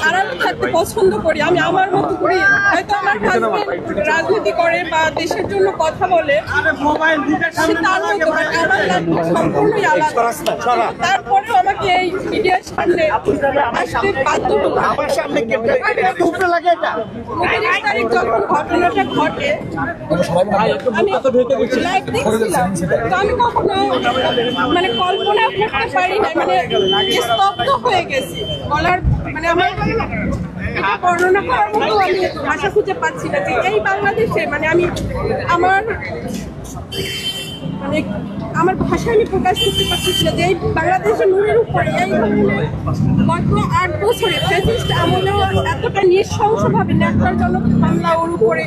আড়ালে থাকতে পছন্দ করি। আমি আমার মতো করি। হয়তো আমার হাজবেন্ড রাজনীতি করে বা দেশের জন্য কথা বলে, সে তার মতো, আমার লাইফ সম্পূর্ণই আলাদা। তারপরেও আমাকে এই মিডিয়ার সামনে আসতে বাধ্য হলো। 29 তারিখ যখন ঘটনাটা ঘটে, আমি লাইভ দেখছিলাম, তো আমি কখনো মানে কল্পনা করতে পারি না, মানে স্তব্ধ হয়ে গেছি। বলার মানে আমার এটা বর্ণনা করার মতো আমি ভাষা খুঁজে পাচ্ছি না যে এই বাংলাদেশে মানে আমি আমার মানে আমার ভাষায় আমি প্রকাশ করতে পারছি না যে এই বাংলাদেশের নূরের উপরে এই ধরনের গত 8 বছরে ফ্যাসিস্ট আমলেও এতটা নৃশংসভাবে ন্যাক্কারজনক হামলা ওর উপরে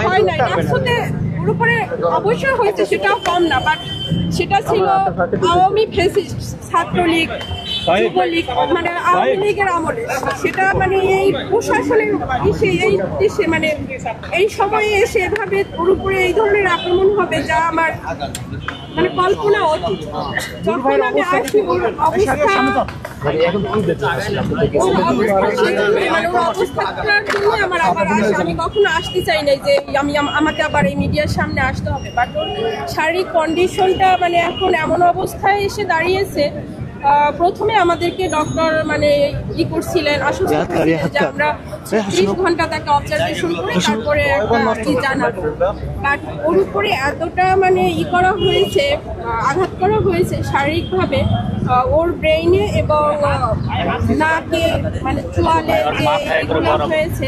হয় নাই। একসাথে ওর উপরে অবশ্যই হয়েছে, সেটাও কম না, বাট সেটা ছিল আওয়ামী ফ্যাসিস্ট, ছাত্রলীগ, যুবলীগ, মানে আওয়ামী লীগের আমলে। সেটা মানে এই প্রশাসনের এই দেশে মানে এই সময়ে এসে এভাবে ওর উপরে এই ধরনের আক্রমণ হবে যা আমার মানে কল্পনা অতীত। যখন আমি আসি ওর অবস্থাটার জন্য আমার আবার আসে। আমি কখনো আসতে চাই নাই যে আমাকে আবার এই মিডিয়ার সামনে আসতে হবে, বাট ওর শারীরিক কন্ডিশনটা মানে এখন এমন অবস্থায় এসে দাঁড়িয়েছে। প্রথমে আমাদেরকে ডক্টর মানে করছিলেন, আশ্বস্ত করছিলেন যে আমরা 30 ঘন্টা তাকে অবজারভেশন করে তারপরে জানাবো। বাট ওর উপরে এতটা মানে করা হয়েছে, আঘাত করা হয়েছে শারীরিকভাবে, ওর ব্রেইনে এবং নাকে মানে চোয়ালে যে এগুলো হয়েছে,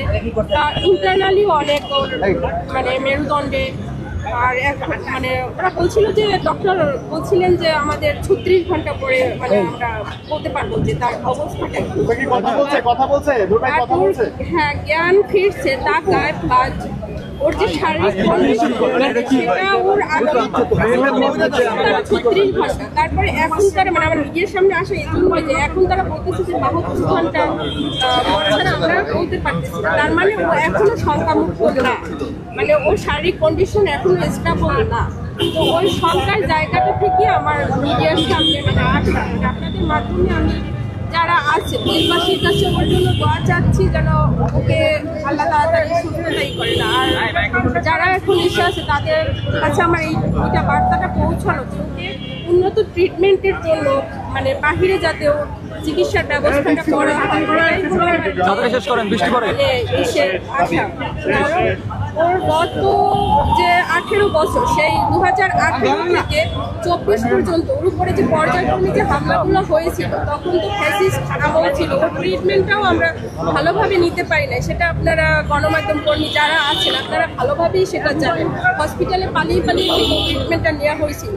ইন্টারনালিও অনেক ওর মানে মেরুদণ্ডে। আর মানে ওরা বলছিল যে ডক্টর বলছিলেন যে আমাদের 36 ঘন্টা পরে মানে আমরা বলতে পারবো যে তার অবস্থাটা। হ্যাঁ, জ্ঞান ফিরছে, তাকায়, বাজ ওর যে শারীরিক কন্ডিশন সেটা ওর আগে 36 ঘন্টা, তারপরে এখন তারা মানে আমার নিজের সামনে আসে এই জন্য যে এখন তারা বলতেছে যে 72 ঘন্টা ছাড়া আমরা বলতে পারতেছি না। তার মানে ও এখনো শঙ্কামুক্ত না, মানে ওর শারীরিক কন্ডিশন এখনো স্টেবল না। তো ওই শঙ্কার জায়গাটা থেকে আমার মিডিয়ার সামনে মানে আসা, আপনাদের মাধ্যমে আমি যারা আছে দেশবাসীর কাছে ওর জন্য দোয়া চাচ্ছি যেন ওকে আল্লাহ তাড়াতাড়ি সুস্থতাই করে না। আর যারা এখন এসে আছে তাদের কাছে আমার এইটা বার্তাটা পৌঁছানো যে ওকে উন্নত ট্রিটমেন্টের জন্য মানে বাহিরে যাতে ও চিকিৎসার ব্যবস্থাটা করা হয়। ওর গত যে 18 বছর সেই 2018 থেকে 24 পর্যন্ত ওর উপরে যে পর্যায়ক্রমে যে হামলাগুলো হয়েছিল তখন তো ফ্যাসিস্ট আমল ছিল। ওর ট্রিটমেন্টটাও আমরা ভালোভাবে নিতে পারি না, সেটা আপনারা গণমাধ্যম কর্মী যারা আছেন আপনারা ভালোভাবেই সেটা জানেন। হসপিটালে পালিয়ে ট্রিটমেন্টটা নেওয়া হয়েছিল।